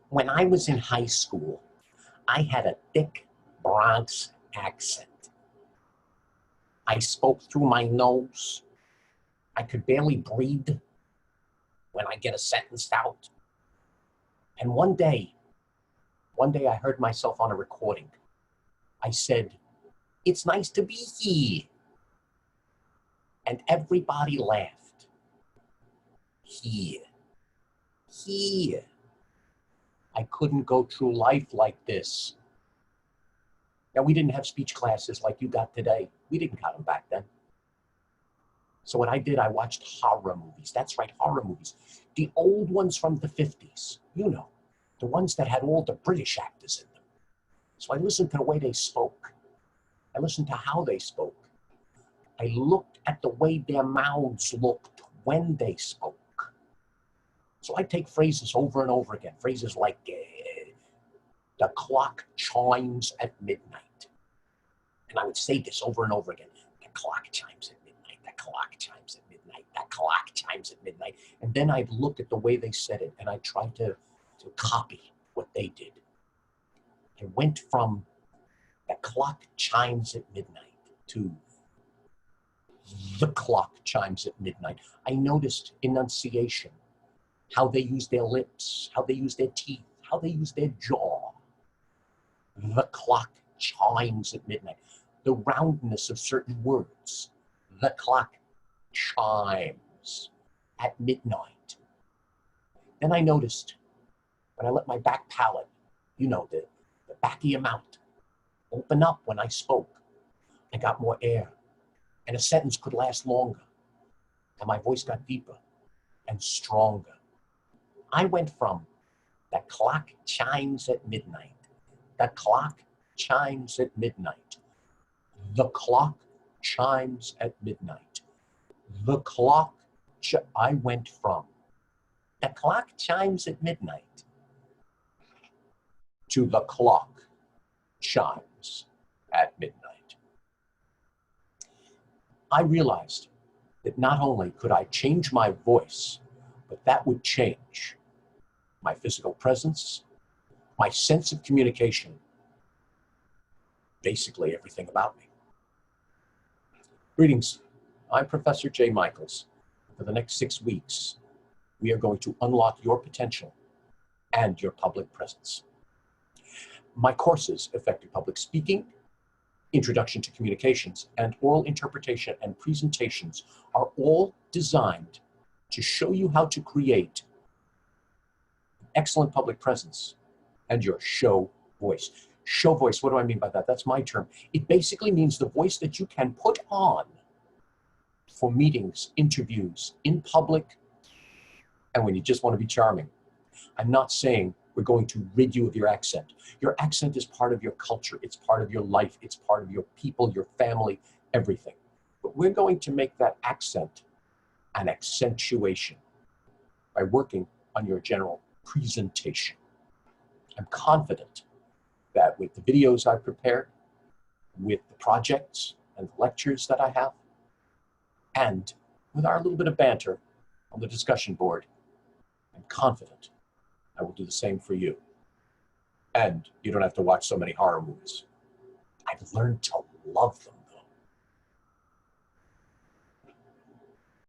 When I was in high school, I had a thick Bronx accent. I spoke through my nose. I could barely breathe when I get a sentence out. And one day I heard myself on a recording. I said, "It's nice to be here." And everybody laughed. Here. I couldn't go through life like this. Now, we didn't have speech classes like you got today. We didn't got them back then. So what I did, I watched horror movies. That's right, horror movies. The old ones from the 50s, the ones that had all the British actors in them. So I listened to the way they spoke. I listened to how they spoke. I looked at the way their mouths looked when they spoke. So I take phrases over and over again, phrases like, the clock chimes at midnight. And I would say this over and over again, the clock chimes at midnight, the clock chimes at midnight, the clock chimes at midnight. And then I'd look at the way they said it, and I tried to copy what they did. I went from the clock chimes at midnight to the clock chimes at midnight. I noticed enunciation, how they use their lips, how they use their teeth, how they use their jaw. The clock chimes at midnight. The roundness of certain words. The clock chimes at midnight. Then I noticed when I let my back palate, the back of your mouth, open up when I spoke. I got more air, and a sentence could last longer, and my voice got deeper and stronger. I went from the clock chimes at midnight, the clock chimes at midnight, the clock chimes at midnight, the clock, I went from the clock chimes at midnight to the clock chimes at midnight. I realized that not only could I change my voice, but that would change my physical presence, my sense of communication, basically everything about me. Greetings, I'm Professor Jay Michaels. For the next 6 weeks, we are going to unlock your potential and your public presence. My courses, Effective Public Speaking, Introduction to Communications, and Oral Interpretation and Presentations are all designed to show you how to create excellent public presence and your show voice. Show voice, what do I mean by that? That's my term. It basically means the voice that you can put on for meetings, interviews, in public, and when you just want to be charming. I'm not saying we're going to rid you of your accent. Your accent is part of your culture. It's part of your life. It's part of your people, your family, everything. But we're going to make that accent an accentuation by working on your general presentation. I'm confident that with the videos I've prepared, with the projects and the lectures that I have, and with our little bit of banter on the discussion board, I'm confident I will do the same for you. And you don't have to watch so many horror movies. I've learned to love them.